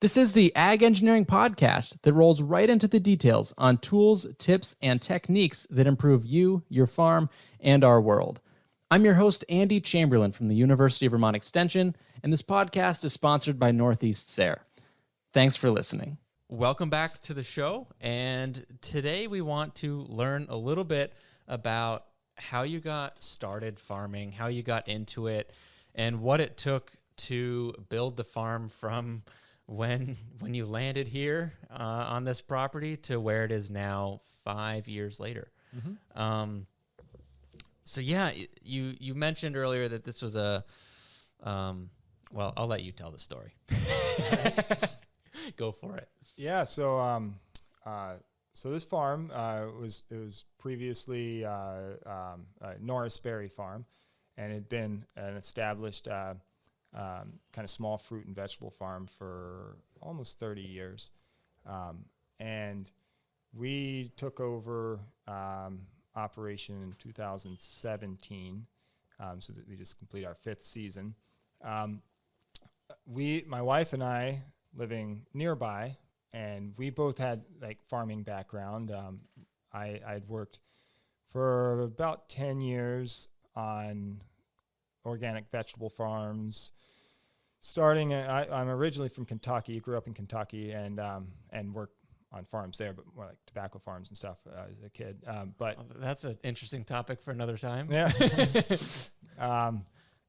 This is the Ag Engineering Podcast that rolls right into the details on tools, tips, and techniques that improve you, your farm, and our world. I'm your host, Andy Chamberlain from the University of Vermont Extension, and this podcast is sponsored by Northeast SARE. Thanks for listening. Welcome back to the show, and today we want to learn a little bit about how you got started farming, how you got into it, and what it took to build the farm from when you landed here on this property to where it is now 5 years later. Mm-hmm. So yeah, you mentioned earlier that this was a, well, I'll let you tell the story. Go for it. Yeah. So this farm was previously Norris Berry Farm, and it had been an established kind of small fruit and vegetable farm for almost 30 years. And we took over operation in 2017, so that we just completed our 5th season. My wife and I, living nearby, and we both had like farming background. I'd worked for about 10 years on organic vegetable farms. I'm originally from Kentucky, grew up in Kentucky, and worked on farms there, but more like tobacco farms and stuff as a kid. But that's an interesting topic for another time. Yeah.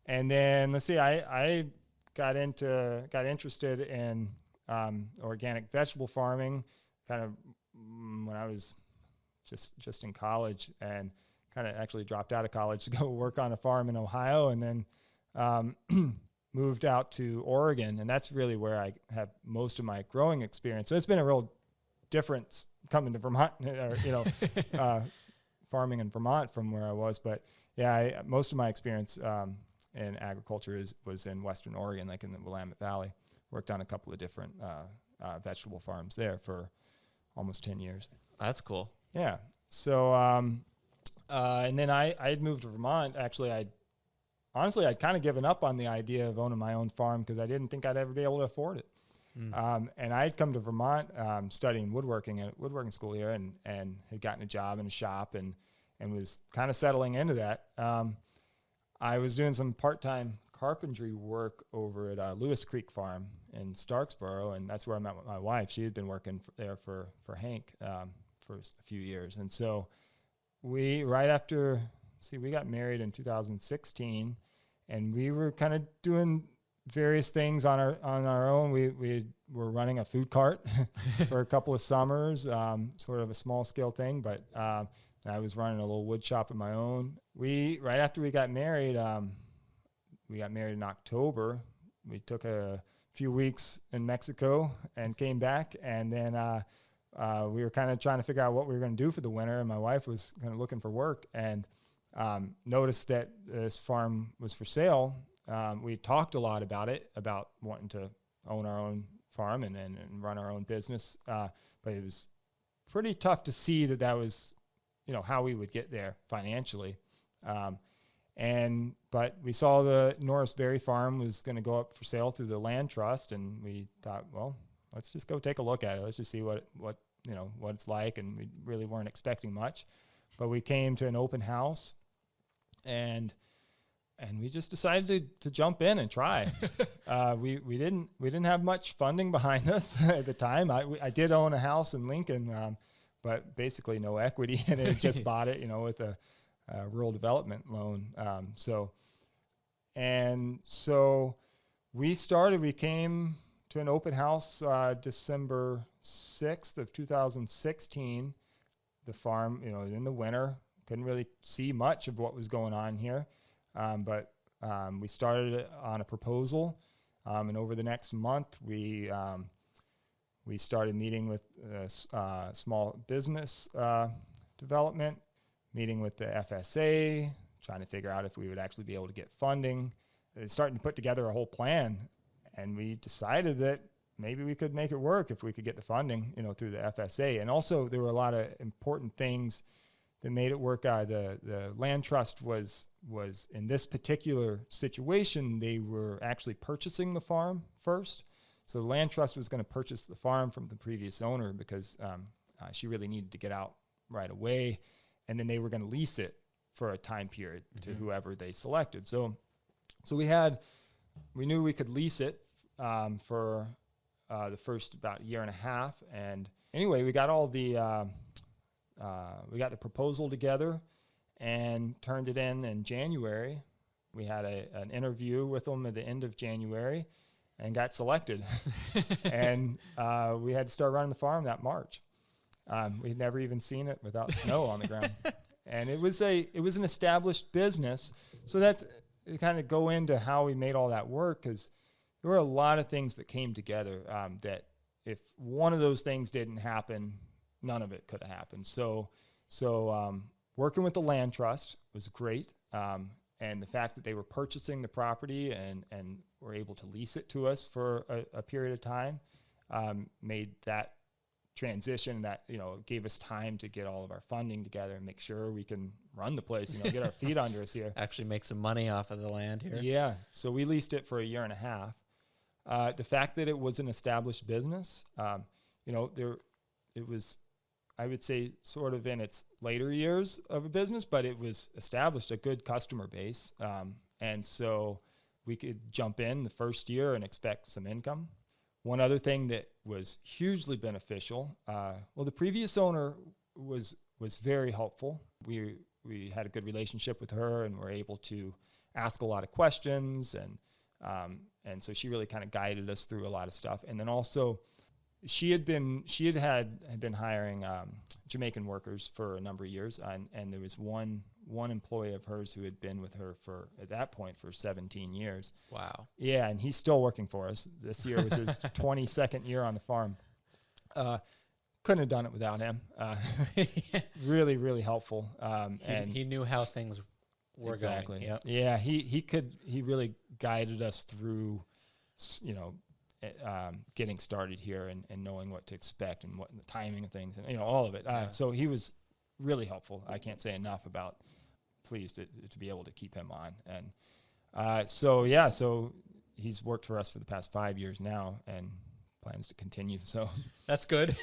And then let's see, I got interested in organic vegetable farming kind of when I was just in college, and kind of actually dropped out of college to go work on a farm in Ohio, and then moved out to Oregon, and that's really where I have most of my growing experience. So it's been a real difference coming to Vermont, farming in Vermont from where I was. But yeah, most of my experience in agriculture was in Western Oregon, like in the Willamette Valley. Worked on a couple of different vegetable farms there for almost 10 years. That's cool. Yeah. So, and then I'd moved to Vermont. Actually, I'd kind of given up on the idea of owning my own farm because I didn't think I'd ever be able to afford it. And I'd come to Vermont studying woodworking at woodworking school here, and had gotten a job in a shop and was kind of settling into that. I was doing some part-time carpentry work over at Lewis Creek Farm in Starksboro, and that's where I met my wife. She had been working there for Hank for a few years. And so we got married in 2016, and we were kind of doing various things on our own. We were running a food cart for a couple of summers, sort of a small scale thing, but I was running a little wood shop of my own. Right after we got married in October. We took a few weeks in Mexico and came back, and then we were kind of trying to figure out what we were going to do for the winter, and my wife was kind of looking for work, and noticed that this farm was for sale. We talked a lot about it, about wanting to own our own farm and run our own business, but it was pretty tough to see that was, how we would get there financially. But we saw the Norris Berry Farm was going to go up for sale through the land trust, and we thought, well, let's just go take a look at it. Let's just see what it's like. And we really weren't expecting much, but we came to an open house, and we just decided to jump in and try. We didn't have much funding behind us at the time. I did own a house in Lincoln, but basically no equity in it. Just bought it, with a rural development loan. So we came to an open house December 6th of 2016. The farm, in the winter, couldn't really see much of what was going on here. But we started on a proposal, and over the next month, we started meeting with small business development, meeting with the FSA, trying to figure out if we would actually be able to get funding, starting to put together a whole plan. And we decided that maybe we could make it work if we could get the funding, through the FSA. And also there were a lot of important things that made it work. The land trust was in this particular situation, they were actually purchasing the farm first. the land trust was going to purchase the farm from the previous owner because she really needed to get out right away. And then they were going to lease it for a time period to whoever they selected. So we knew we could lease it for the first about year and a half. And anyway, we got all the we got the proposal together and turned it in January. We had an interview with them at the end of January and got selected. And we had to start running the farm that March. We'd never even seen it without snow on the ground. And it was an established business. So that's kind of go into how we made all that work, because there were a lot of things that came together that if one of those things didn't happen, none of it could have happened. So working with the land trust was great. And the fact that they were purchasing the property and were able to lease it to us for a period of time made that transition that, gave us time to get all of our funding together and make sure we can run the place, get our feet under us here. Actually make some money off of the land here. Yeah. So we leased it for a year and a half. The fact that it was an established business, it was, I would say, sort of in its later years of a business, but it was established a good customer base. And so we could jump in the first year and expect some income. One other thing that was hugely beneficial, the previous owner was very helpful. We had a good relationship with her and were able to ask a lot of questions. And so she really kind of guided us through a lot of stuff. And then also, she had been hiring Jamaican workers for a number of years, and there was one employee of hers who had been with her at that point for 17 years. Wow. Yeah, and he's still working for us. This year was his 22nd year on the farm. Couldn't have done it without him. Really, really helpful. And he knew how things were exactly. going. Yep. Yeah, he really guided us through, getting started here and knowing what to expect and what the timing of things and all of it. So he was really helpful. I can't say enough about pleased to be able to keep him on. And so he's worked for us for the past 5 years now and plans to continue. So that's good.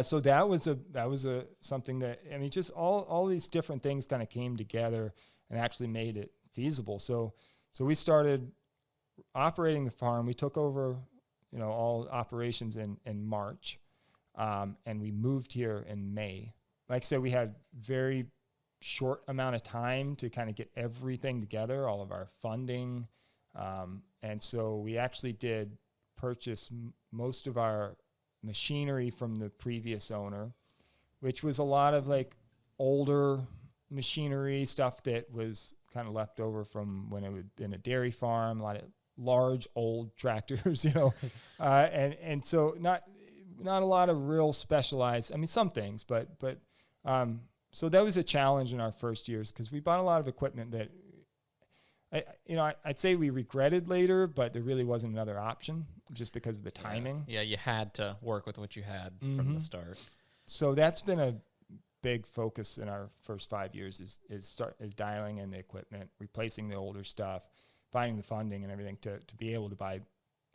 So that was something that, just all these different things kind of came together and actually made it feasible. So we started operating the farm. We took over, all operations in March, and we moved here in May. Like I said, we had very short amount of time to kind of get everything together, all of our funding, and so we actually did purchase most of our machinery from the previous owner, which was a lot of like older machinery stuff that was kind of left over from when it had been a dairy farm, a lot of large old tractors, and so not a lot of real specialized, some things, but so that was a challenge in our first years because we bought a lot of equipment that I'd say we regretted later, but there really wasn't another option just because of the timing. Yeah, you had to work with what you had from the start. So that's been a big focus in our first 5 years is dialing in the equipment, replacing the older stuff, finding the funding and everything to be able to buy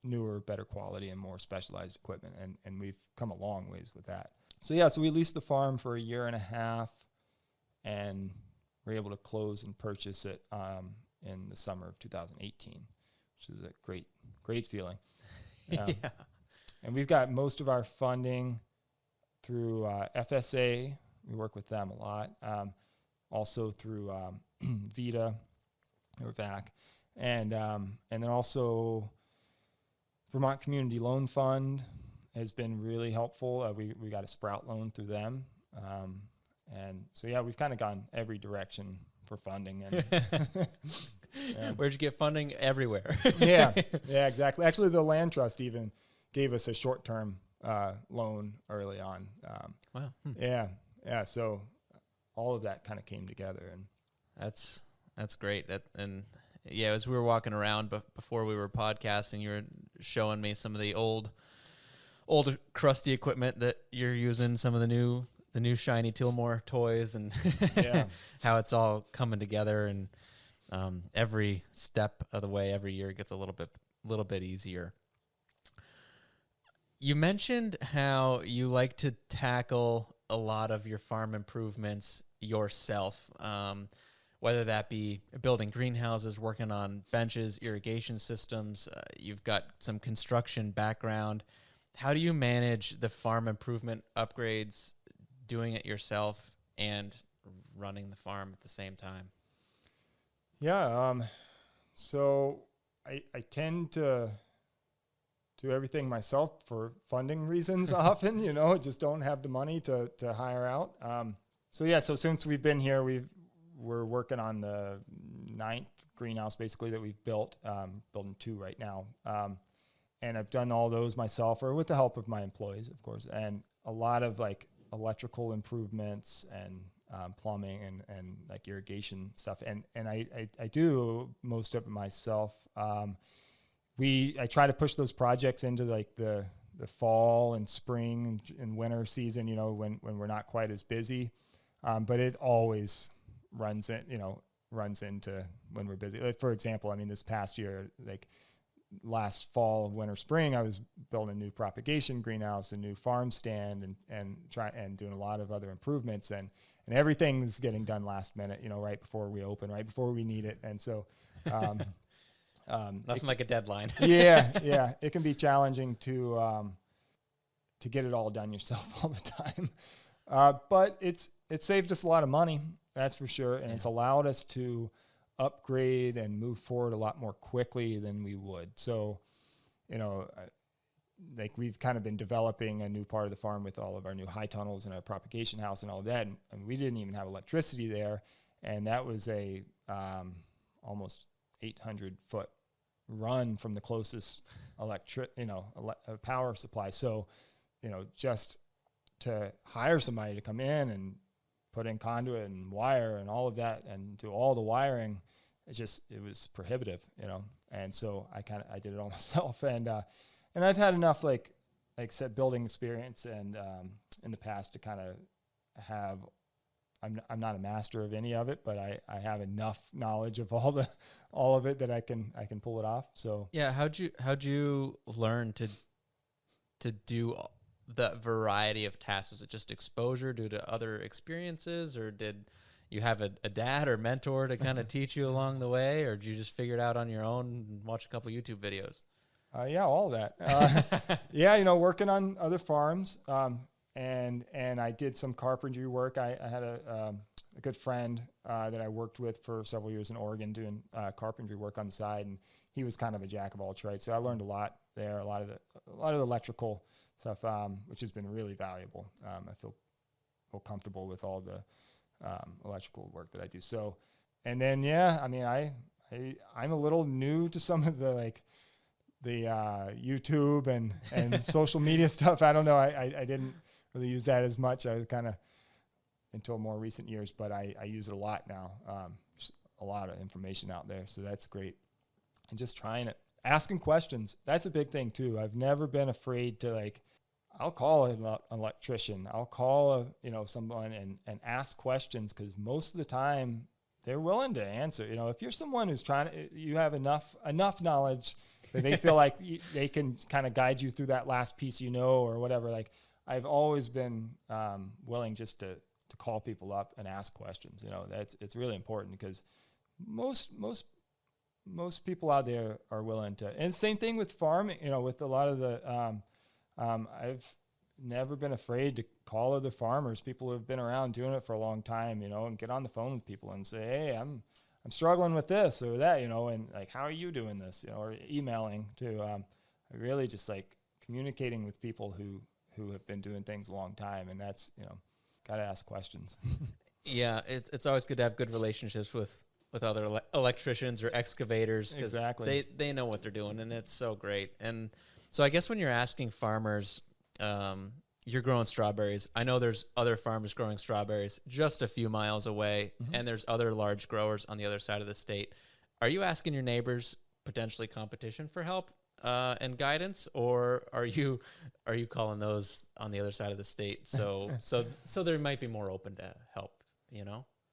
newer, better quality and more specialized equipment. And we've come a long ways with that. So we leased the farm for a year and a half and were able to close and purchase it in the summer of 2018, which is a great feeling. Yeah. And we've got most of our funding through FSA. We work with them a lot. Also through VITA or VAC. And then also Vermont Community Loan Fund has been really helpful. We got a Sprout loan through them. And so, we've kind of gone every direction for funding. And Where'd you get funding? Everywhere. Yeah, exactly. Actually, the land trust even gave us a short-term loan early on. Wow. Yeah. So all of that kind of came together, and that's great. As we were walking around before we were podcasting, you were showing me some of the old crusty equipment that you're using, some of the new shiny Tillmore toys, and how it's all coming together. And every step of the way, every year, it gets a little bit easier. You mentioned how you like to tackle a lot of your farm improvements yourself, whether that be building greenhouses, working on benches, irrigation systems. You've got some construction background. How do you manage the farm improvement upgrades, doing it yourself and running the farm at the same time? Yeah. So I tend to do everything myself for funding reasons often, just don't have the money to hire out. So since we've been here, we're working on the 9th greenhouse basically that we've built, building 2 right now. And I've done all those myself or with the help of my employees, of course, and a lot of like electrical improvements and plumbing and like irrigation stuff. And I do most of it myself. I try to push those projects into like the fall and spring and winter season, when we're not quite as busy. But it always runs into when we're busy. Like for example, I mean, this past year, like last fall, winter, spring, I was building a new propagation greenhouse, a new farm stand, and doing a lot of other improvements, and everything's getting done last minute, right before we open, right before we need it. And so, nothing like a deadline. yeah, it can be challenging to get it all done yourself all the time. But it's saved us a lot of money, that's for sure, and it's allowed us to upgrade and move forward a lot more quickly than we would. So, like we've kind of been developing a new part of the farm with all of our new high tunnels and our propagation house and all of that, and we didn't even have electricity there, and that was a almost 800-foot run from the closest power supply. So, just to hire somebody to come in and put in conduit and wire and all of that and do all the wiring, it was prohibitive, And so I did it all myself, and I've had enough like I said, building experience and in the past to kind of have. I'm not a master of any of it, but I have enough knowledge of all of it that I can pull it off. So yeah, how'd you learn to do the variety of tasks? Was it just exposure due to other experiences, or did you have a dad or mentor to kind of teach you along the way, or did you just figure it out on your own and watch a couple YouTube videos? Yeah, all of that. Yeah, working on other farms, and I did some carpentry work. I had a good friend that I worked with for several years in Oregon doing carpentry work on the side, and he was kind of a jack of all trades. So I learned a lot there, a lot of the electrical stuff, which has been really valuable. I feel comfortable with all the electrical work that I do. So, and then I mean, I'm a little new to some of the YouTube and social media stuff. I don't know. I didn't really use that as much. I was kind of until more recent years, but I use it a lot now. Just a lot of information out there, so that's great. And just trying it, asking questions. That's a big thing too. I've never been afraid to I'll call an electrician. I'll call someone and ask questions, because most of the time they're willing to answer. If you're someone who's you have enough knowledge that they feel like they can kind of guide you through that last piece, or whatever. Like I've always been willing just to call people up and ask questions. It's really important, because most people out there are willing to. And same thing with farming. With a lot of the I've never been afraid to call other farmers, people who have been around doing it for a long time, and get on the phone with people and say, hey, I'm struggling with this or that, and like, how are you doing this, or emailing to, really just communicating with people who have been doing things a long time. And that's, got to ask questions. Yeah. It's always good to have good relationships with other electricians or excavators. Exactly. They know what they're doing, and it's so great. And so I guess when you're asking farmers, you're growing strawberries. I know there's other farmers growing strawberries just a few miles away, mm-hmm. and there's other large growers on the other side of the state. Are you asking your neighbors, potentially competition, for help and guidance, or are you calling those on the other side of the state? So there might be more open to help.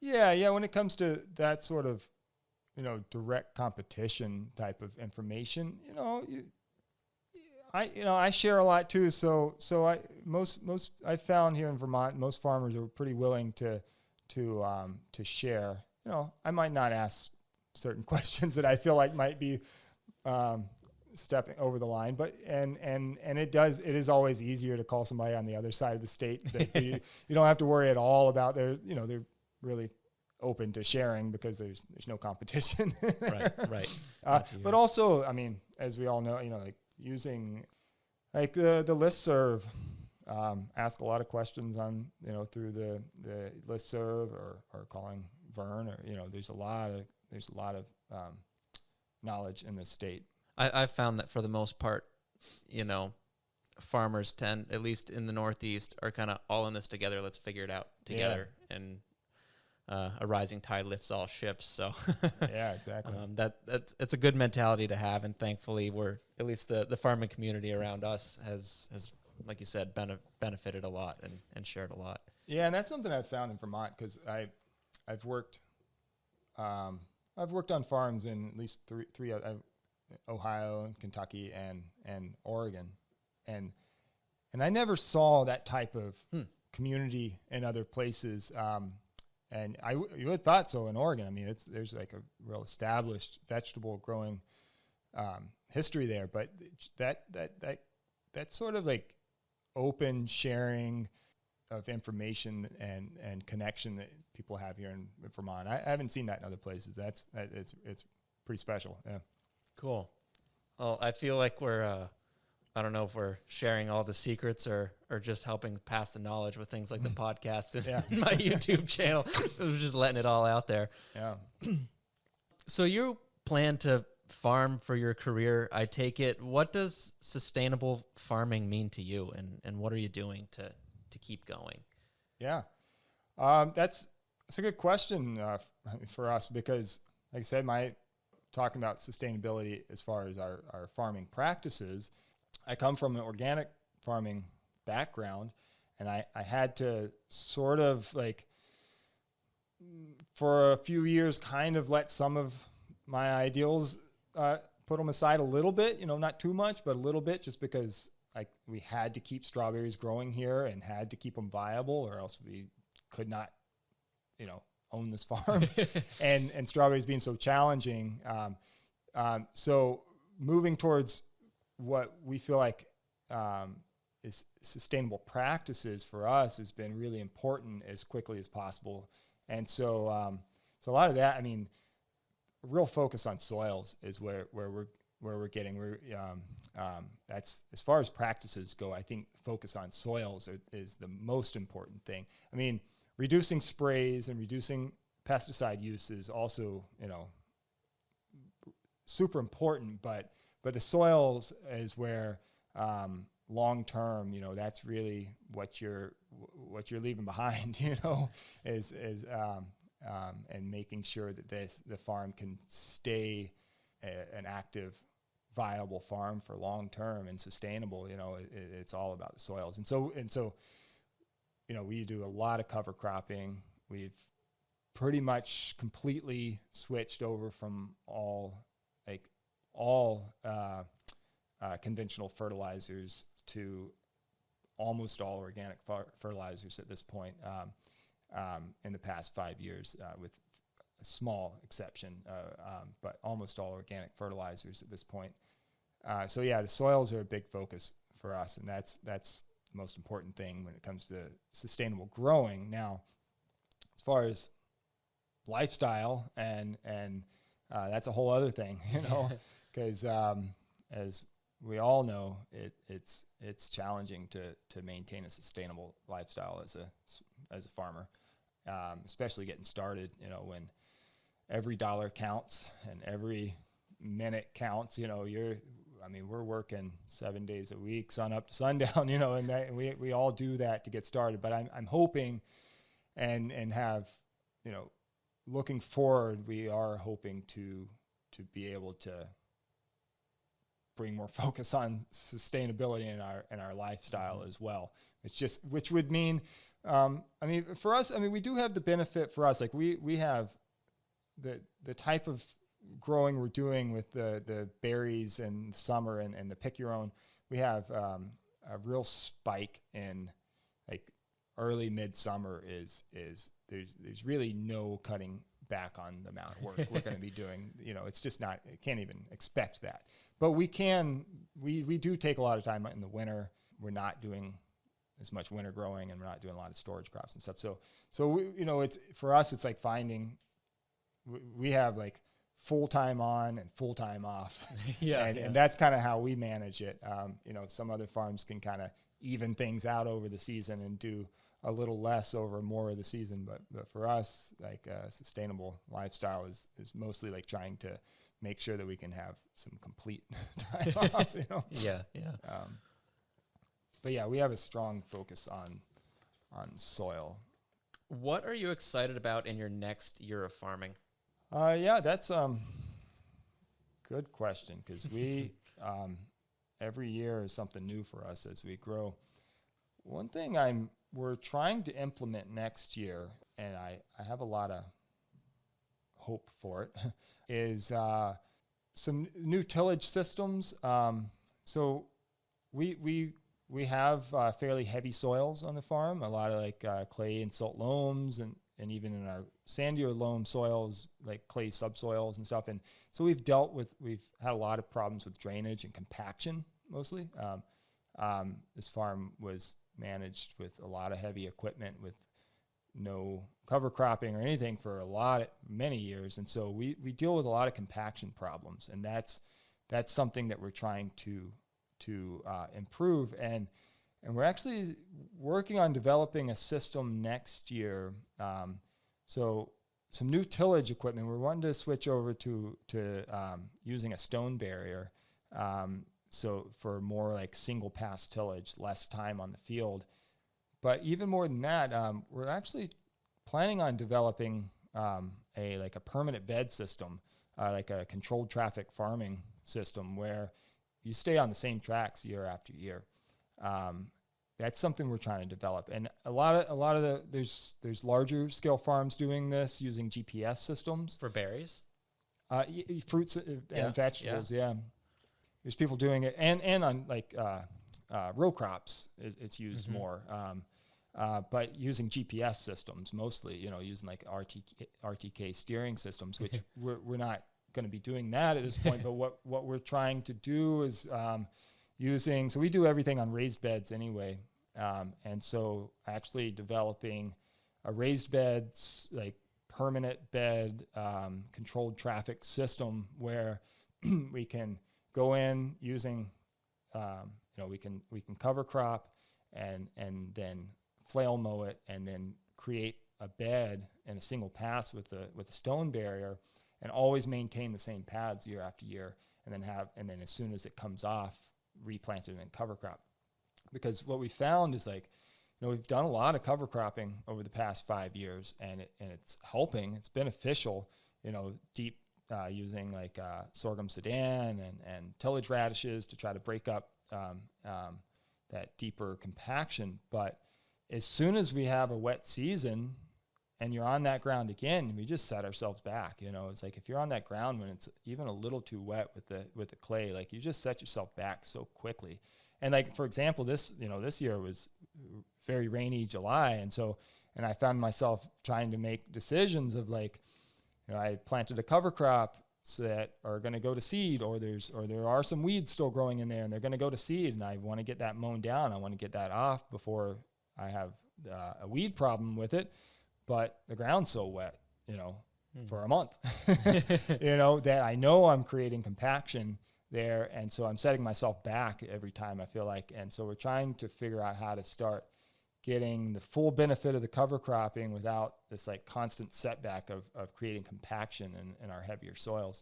Yeah. When it comes to that sort of, direct competition type of information, I share a lot too. So I found here in Vermont, most farmers are pretty willing to share. I might not ask certain questions that I feel like might be stepping over the line, but and it is always easier to call somebody on the other side of the state that you don't have to worry at all about they're really open to sharing because there's no competition. Right. But also, I mean, as we all know, like using like the listserv, ask a lot of questions on, through the listserv or calling Vern, or, there's a lot of knowledge in this state. I've found that for the most part, farmers tend, at least in the Northeast, are kind of all in this together. Let's figure it out together. Yeah. And a rising tide lifts all ships. So yeah, exactly. It's a good mentality to have. And thankfully at least the farming community around us has, like you said, benefited a lot and shared a lot. Yeah. And that's something I've found in Vermont, because I've worked on farms in at least three Ohio and Kentucky and Oregon. And I never saw that type of community in other places. And you would have thought so in Oregon. I mean, there's like a real established vegetable growing history there, but that sort of like open sharing of information and connection that people have here in Vermont, I haven't seen that in other places. It's pretty special. Yeah. Cool. Well, I feel like we're I don't know if we're sharing all the secrets or just helping pass the knowledge with things like the podcast and my YouTube channel. We're just letting it all out there. Yeah. So you plan to farm for your career, I take it. What does sustainable farming mean to you, and what are you doing to keep going? Yeah. That's a good question for us, because, like I said, talking about sustainability as far as our farming practices, I come from an organic farming background, and I had to sort of like, for a few years, kind of let some of my ideals, put them aside a little bit, not too much, but a little bit, just because we had to keep strawberries growing here and had to keep them viable, or else we could not, own this farm. and strawberries being so challenging. So moving towards what we feel like is sustainable practices for us has been really important as quickly as possible. And so a lot of that, I mean, a real focus on soils is where we're getting. That's, as far as practices go, I think focus on soils is the most important thing. I mean, reducing sprays and reducing pesticide use is also, super important, but the soils is where long term, that's really what you're leaving behind, is and making sure that the farm can stay an active, viable farm for long term and sustainable. It's all about the soils, and so we do a lot of cover cropping. We've pretty much completely switched over from all conventional fertilizers to almost all organic fertilizers at this point, in the past 5 years, with a small exception, but almost all organic fertilizers at this point. So yeah, the soils are a big focus for us, and that's the most important thing when it comes to sustainable growing. Now, as far as lifestyle and that's a whole other thing, because as we all know, it's challenging to maintain a sustainable lifestyle as a farmer, especially getting started. When every dollar counts and every minute counts. We're working 7 days a week, sun up to sundown. And we all do that to get started. But I'm hoping, and have, looking forward, we are hoping to be able to bring more focus on sustainability in our lifestyle as well. It's just, which would mean, for us, we do have the benefit for us, like we have the type of growing we're doing with the berries and summer and the pick your own we have a real spike in like early midsummer is there's really no cutting back on the amount of work we're going to be doing. It's just not, can't even expect that. But we do take a lot of time in the winter. We're not doing as much winter growing, and we're not doing a lot of storage crops and stuff. So we, it's, for us, it's like we have like full time on and full time off. And that's kind of how we manage it. Some other farms can kind of even things out over the season and do a little less over more of the season, but for us, like sustainable lifestyle is mostly like trying to make sure that we can have some complete time off. But yeah, we have a strong focus on soil. What are you excited about in your next year of farming? That's good question, because we every year is something new for us as we grow. One thing we're trying to implement next year, and I have a lot of hope for it, is some new tillage systems. So we have fairly heavy soils on the farm, a lot of like clay and silt loams, and even in our sandier loam soils, like clay subsoils and stuff. And so we've had a lot of problems with drainage and compaction mostly. This farm was managed with a lot of heavy equipment with no cover cropping or anything for many years. And so we deal with a lot of compaction problems, and that's something that we're trying to improve. And we're actually working on developing a system next year. So some new tillage equipment, we're wanting to switch over to using a stone barrier. So for more like single pass tillage, less time on the field. But even more than that, we're actually planning on developing a permanent bed system, like a controlled traffic farming system where you stay on the same tracks year after year. That's something we're trying to develop, and a lot of there's larger scale farms doing this using GPS systems for berries, fruits and vegetables. Yeah. There's people doing it, and on like row crops, it's used more. But using GPS systems mostly, using like RTK steering systems, which we're not going to be doing that at this point. But what we're trying to do is so we do everything on raised beds anyway. And so actually developing a raised beds, like permanent bed, controlled traffic system where we can go in using, we can cover crop and then flail mow it, and then create a bed in a single pass with a stone barrier, and always maintain the same pads year after year, and then as soon as it comes off, replant it in cover crop. Because what we found is we've done a lot of cover cropping over the past 5 years, and it's helping. It's beneficial, deep using like sorghum sudan and tillage radishes to try to break up that deeper compaction. But as soon as we have a wet season and you're on that ground again, we just set ourselves back. It's like if you're on that ground when it's even a little too wet with the clay, like you just set yourself back so quickly. And like, for example, this year was very rainy July. And I found myself trying to make decisions of like, I planted a cover crop that are going to go to seed, or there are some weeds still growing in there and they're going to go to seed. And I want to get that mown down. I want to get that off before I have a weed problem with it. But the ground's so wet, for a month, that I know I'm creating compaction there. And so I'm setting myself back every time, I feel like. And so we're trying to figure out how to start getting the full benefit of the cover cropping without this like constant setback of creating compaction in our heavier soils.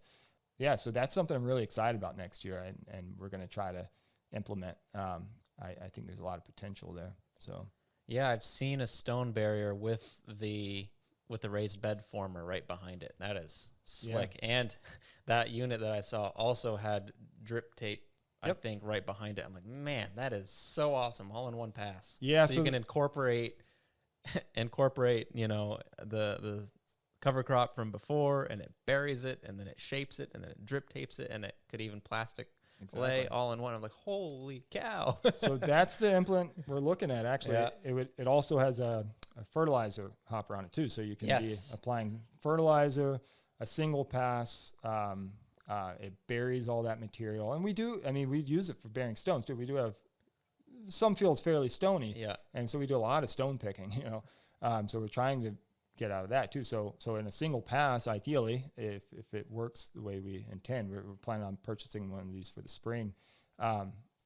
Yeah, so that's something I'm really excited about next year, and we're going to try to implement. I think there's a lot of potential there. So yeah, I've seen a stone barrier with the raised bed former right behind it. That is slick. Yeah. And that unit that I saw also had drip tape, I think, right behind it. I'm like, man, that is so awesome, all in one pass. Yeah, so you can incorporate, the cover crop from before, and it buries it, and then it shapes it, and then it drip tapes it, and it could even plastic lay all in one. I'm like, holy cow. So that's the implement we're looking at. Actually, it also has a fertilizer hopper on it too. So you can be applying fertilizer, a single pass. It buries all that material. And we use it for bearing stones too. We do have some fields fairly stony. Yeah. And so we do a lot of stone picking, so we're trying to get out of that too. So in a single pass, ideally, if it works the way we intend, we're planning on purchasing one of these for the spring.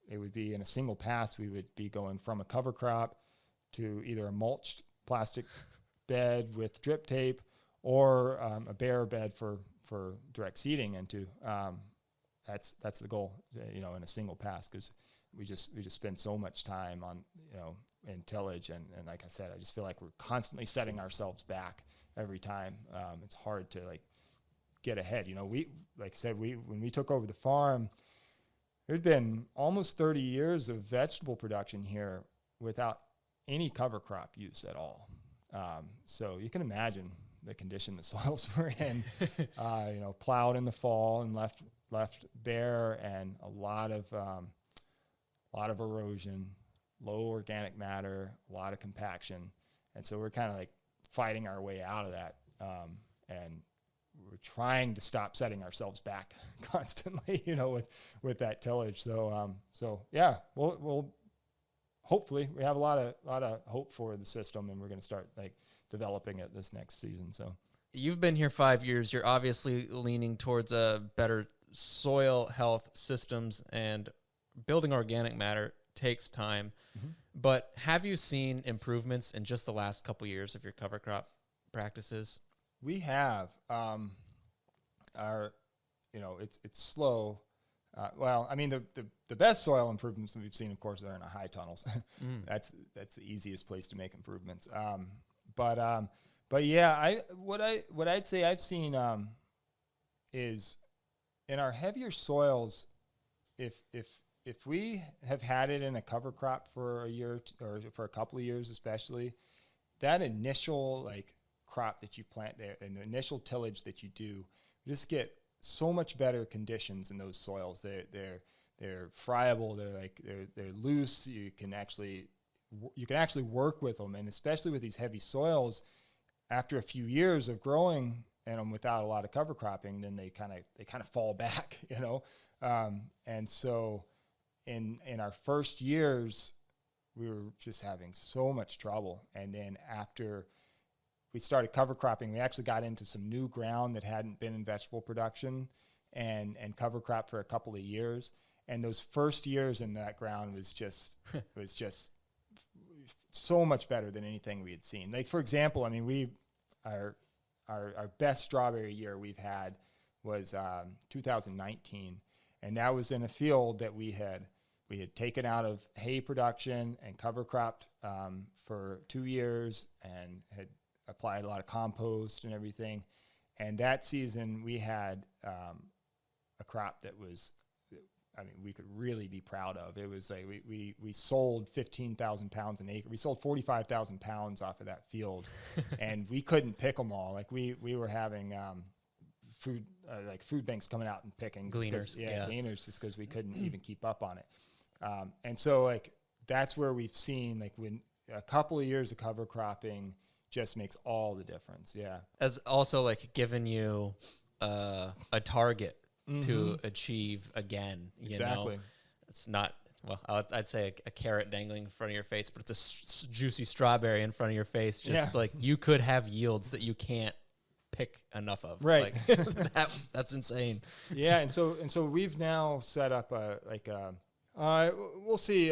It would be in a single pass. We would be going from a cover crop to either a mulched plastic bed with drip tape or a bare bed for direct seeding into. That's the goal, in a single pass, because we just spend so much time on, in tillage. And like I said, I just feel like we're constantly setting ourselves back every time. It's hard to get ahead. We, like I said, when we took over the farm, there'd been almost 30 years of vegetable production here without any cover crop use at all. So you can imagine the condition the soils were in, plowed in the fall and left bare, and a lot of erosion, low organic matter, a lot of compaction. And so we're kind of fighting our way out of that. And we're trying to stop setting ourselves back constantly, with that tillage. So we'll hopefully we have a lot of hope for the system, and we're going to start developing it this next season. So you've been here 5 years. You're obviously leaning towards a better soil health systems, and building organic matter takes time. Mm-hmm. But have you seen improvements in just the last couple years of your cover crop practices? We have. It's slow. The best soil improvements that we've seen, of course, are in our high tunnels. That's the easiest place to make improvements. But yeah, what I'd say I've seen is in our heavier soils, if we have had it in a cover crop for a year or for a couple of years, especially, that initial crop that you plant there and the initial tillage that you do, you just get so much better conditions in those soils. They're friable. They're loose. You can actually work with them, and especially with these heavy soils, after a few years of growing in them without a lot of cover cropping, then they kind of fall back, and so in our first years, we were just having so much trouble. And then after we started cover cropping, we actually got into some new ground that hadn't been in vegetable production and cover crop for a couple of years. And those first years in that ground was just so much better than anything we had seen. For example, our best strawberry year we've had was 2019, and that was in a field that we had taken out of hay production and cover cropped for 2 years, and had applied a lot of compost and everything. And that season we had a crop that was, we could really be proud of. It was we sold 15,000 pounds an acre. We sold 45,000 pounds off of that field, and we couldn't pick them all. We were having food banks coming out and picking gleaners, gleaners, just because we couldn't even keep up on it. And so that's where we've seen when a couple of years of cover cropping just makes all the difference. Yeah. As also given you a target to achieve again. Exactly. It's not, I'd say a carrot dangling in front of your face, but it's a juicy strawberry in front of your face. Just you could have yields that you can't pick enough of. Right. That's insane. Yeah. And so we've now set up we'll see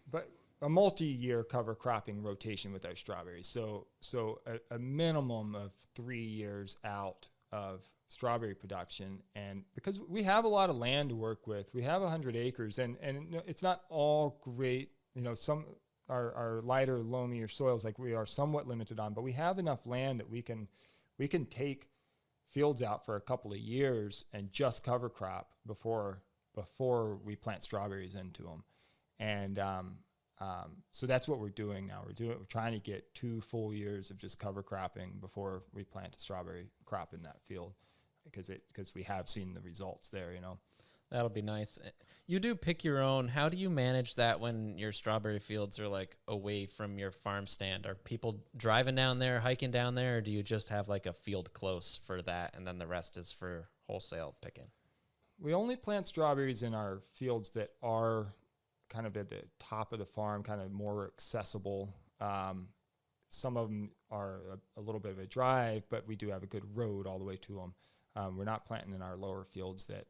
but a multi-year cover cropping rotation with our strawberries. So a minimum of 3 years out of strawberry production. And because we have a lot of land to work with, we have 100 acres, and it's not all great, some our lighter, loamier soils we are somewhat limited on, but we have enough land that we can take fields out for a couple of years and just cover crop before we plant strawberries into them. And so that's what we're doing now. We're trying to get 2 full years of just cover cropping before we plant a strawberry crop in that field, because we have seen the results there. That'll be nice. You do pick your own. How do you manage that when your strawberry fields are like away from your farm stand? Are people driving down there, hiking down there, or do you just have like a field close for that and then the rest is for wholesale picking? We only plant strawberries in our fields that are kind of at the top of the farm, kind of more accessible. Some of them are a little bit of a drive, but we do have a good road all the way to them. We're not planting in our lower fields that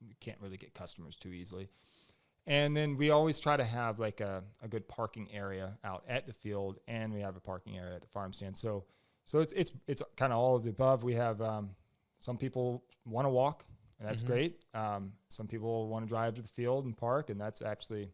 we can't really get customers too easily. And then we always try to have like a good parking area out at the field, and we have a parking area at the farm stand. So it's kind of all of the above. We have some people want to walk, and that's great. Some people want to drive to the field and park, and that's actually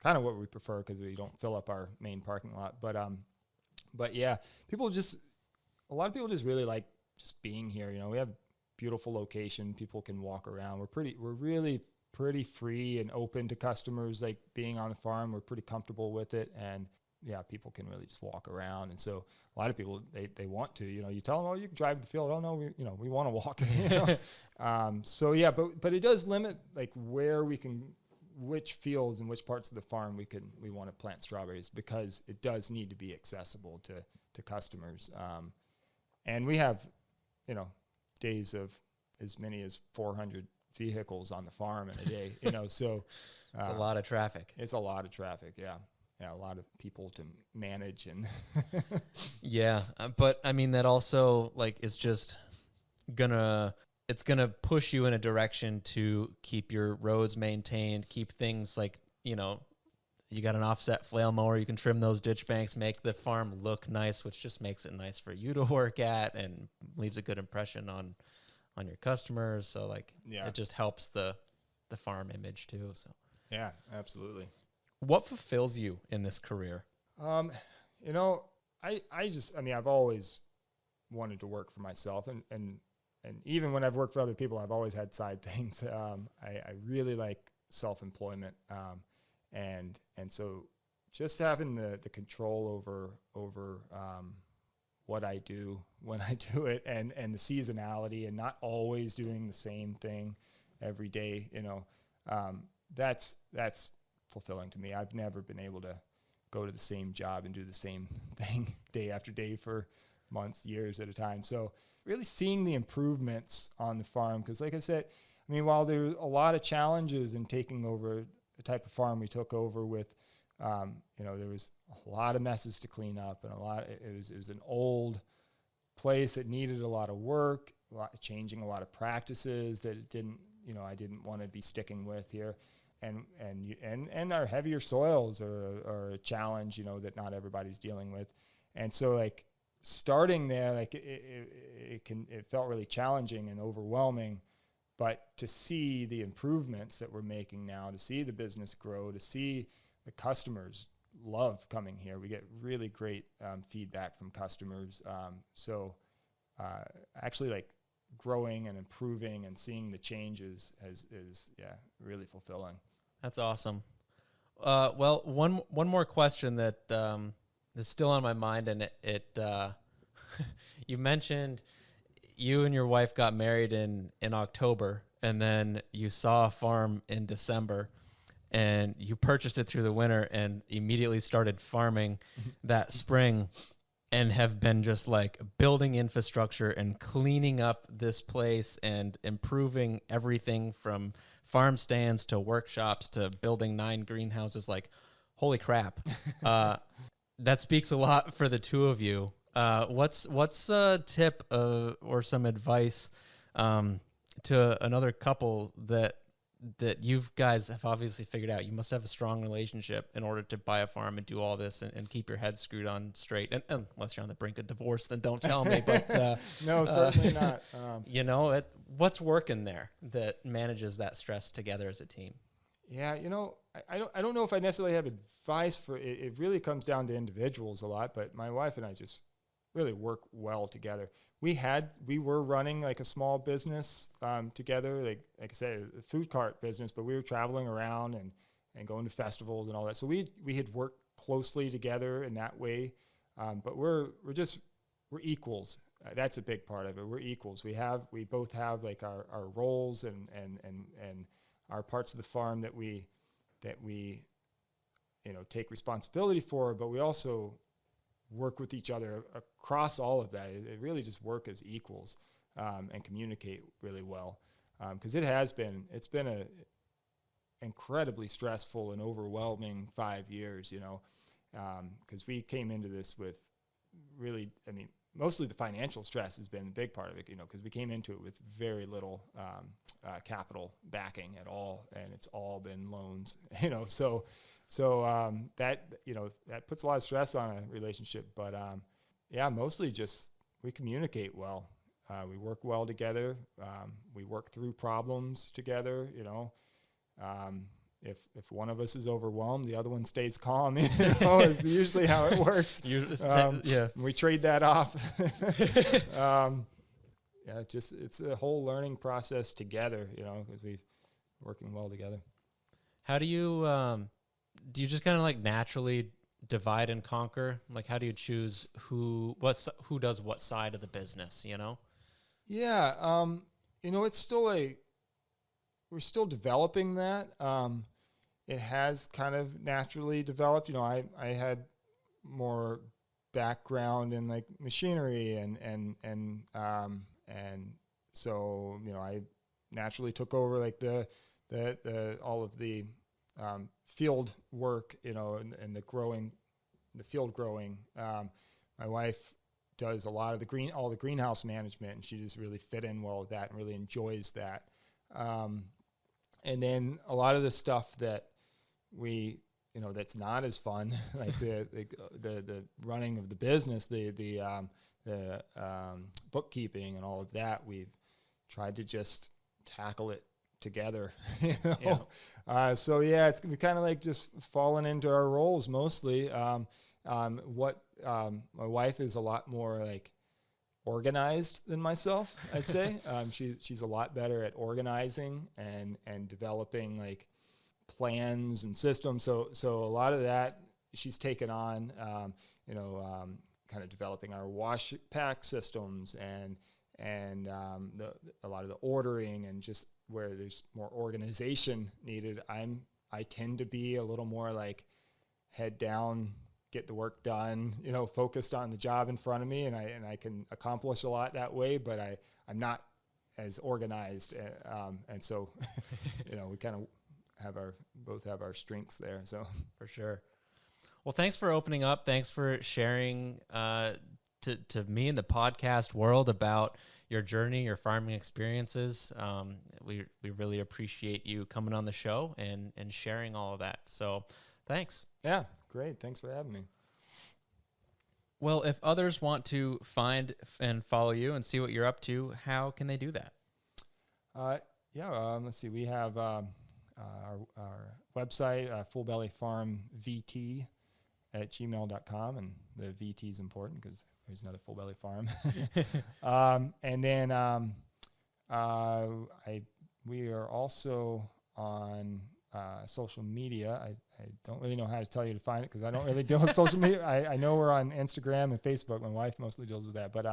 kind of what we prefer because we don't fill up our main parking lot. But yeah, a lot of people just really like just being here. You know, we have beautiful location. People can walk around. We're really pretty free and open to customers, like being on the farm. We're pretty comfortable with it. And yeah, people can really just walk around. And so a lot of people, they want to, you tell them, oh, you can drive to the field. Oh no, we want to walk. So yeah, but it does limit like which fields and which parts of the farm we want to plant strawberries, because it does need to be accessible to customers. And we have, days of as many as 400 vehicles on the farm in a day, so it's a lot of traffic. It's a lot of traffic. Yeah. A lot of people to manage and yeah. But I mean, that also like is just it's gonna push you in a direction to keep your roads maintained, keep things like, you got an offset flail mower, you can trim those ditch banks, make the farm look nice, which just makes it nice for you to work at and leaves a good impression on your customers. So like, It just helps the farm image too. So yeah, absolutely. What fulfills you in this career? I've always wanted to work for myself, and even when I've worked for other people, I've always had side things. I really like self-employment. And so just having the control over what I do when I do it, and the seasonality, and not always doing the same thing every day, that's fulfilling to me. I've never been able to go to the same job and do the same thing day after day for months, years at a time. So really seeing the improvements on the farm, because like I said, while there's a lot of challenges in taking over the type of farm we took over with, there was a lot of messes to clean up, and it was an old place that needed a lot of work, changing a lot of practices that I didn't want to be sticking with here. And our heavier soils are a challenge, that not everybody's dealing with. And so like starting there, like it felt really challenging and overwhelming. But to see the improvements that we're making now, to see the business grow, to see the customers love coming here, we get really great feedback from customers. Actually, like growing and improving and seeing the changes is really fulfilling. That's awesome. Well, one more question that is still on my mind, and it you mentioned you and your wife got married in October, and then you saw a farm in December, and you purchased it through the winter and immediately started farming that spring, and have been just like building infrastructure and cleaning up this place and improving everything from farm stands to workshops to building 9 greenhouses. Like, holy crap. That speaks a lot for the two of you. What's a tip or some advice to another couple that you guys have obviously figured out? You must have a strong relationship in order to buy a farm and do all this and keep your head screwed on straight. And unless you're on the brink of divorce, then don't tell me. But no, certainly not. What's working there that manages that stress together as a team? Yeah, I don't know if I necessarily have advice for it. It really comes down to individuals a lot, but my wife and I just really work well together. We were running like a small business together, like I said, a food cart business, but we were traveling around and going to festivals and all that. So we had worked closely together in that way. But we're equals. That's a big part of it. We're equals. We both have like our roles and are parts of the farm that we take responsibility for, but we also work with each other across all of that. It really just work as equals and communicate really well. Because it's been a incredibly stressful and overwhelming 5 years, because we came into this with really, mostly the financial stress has been a big part of it, because we came into it with very little capital backing at all, and it's all been loans, so that puts a lot of stress on a relationship, but mostly just we communicate well. We work well together. We work through problems together, If one of us is overwhelmed, the other one stays calm, is usually how it works. We trade that off. It's a whole learning process together, because we're working well together. How do you just kind of like naturally divide and conquer? Like, how do you choose who does what side of the business, Yeah. It's still we're still developing that. It has kind of naturally developed. I had more background in like machinery and so, I naturally took over like the all of the field work, and the field growing. My wife does a lot of all the greenhouse management, and she just really fit in well with that and really enjoys that. And then a lot of the stuff that that's not as fun, like the running of the business, the bookkeeping and all of that, we've tried to just tackle it together, So we kind of like just fallen into our roles mostly. My wife is a lot more like organized than myself, I'd say. She's a lot better at organizing and developing like plans and systems. So a lot of that she's taken on, kind of developing our wash pack systems and a lot of the ordering, and just where there's more organization needed. I tend to be a little more like head down, get the work done, focused on the job in front of me, and I can accomplish a lot that way, but I'm not as organized, and so we kind of both have our strengths there. So for sure. Well, thanks for opening up. Thanks for sharing to me in the podcast world about your journey, your farming experiences. We really appreciate you coming on the show and sharing all of that. So thanks. Yeah, great. Thanks for having me. Well, if others want to find and follow you and see what you're up to, how can they do that? Let's see. We have our website, fullbellyfarmvt@gmail.com, and the VT is important because there's another Full Belly Farm. And then we are also on social media. I don't really know how to tell you to find it because I don't really deal with social media. I know we're on Instagram and Facebook. My wife mostly deals with that, but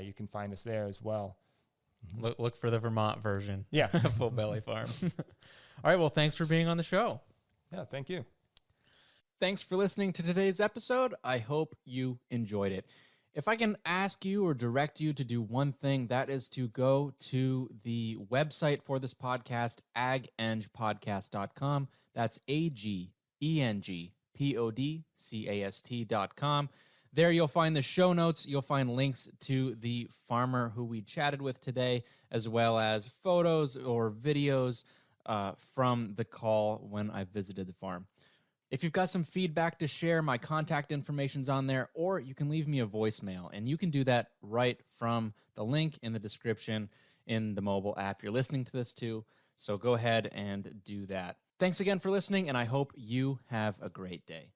you can find us there as well. Look for the Vermont version. Yeah. Full Belly Farm. All right. Well, thanks for being on the show. Yeah, thank you. Thanks for listening to today's episode. I hope you enjoyed it. If I can ask you or direct you to do one thing, that is to go to the website for this podcast, agengpodcast.com. That's agengpodcast.com. There you'll find the show notes. You'll find links to the farmer who we chatted with today, as well as photos or videos from the call when I visited the farm. If you've got some feedback to share, my contact information's on there, or you can leave me a voicemail, and you can do that right from the link in the description in the mobile app you're listening to this to. So go ahead and do that. Thanks again for listening, and I hope you have a great day.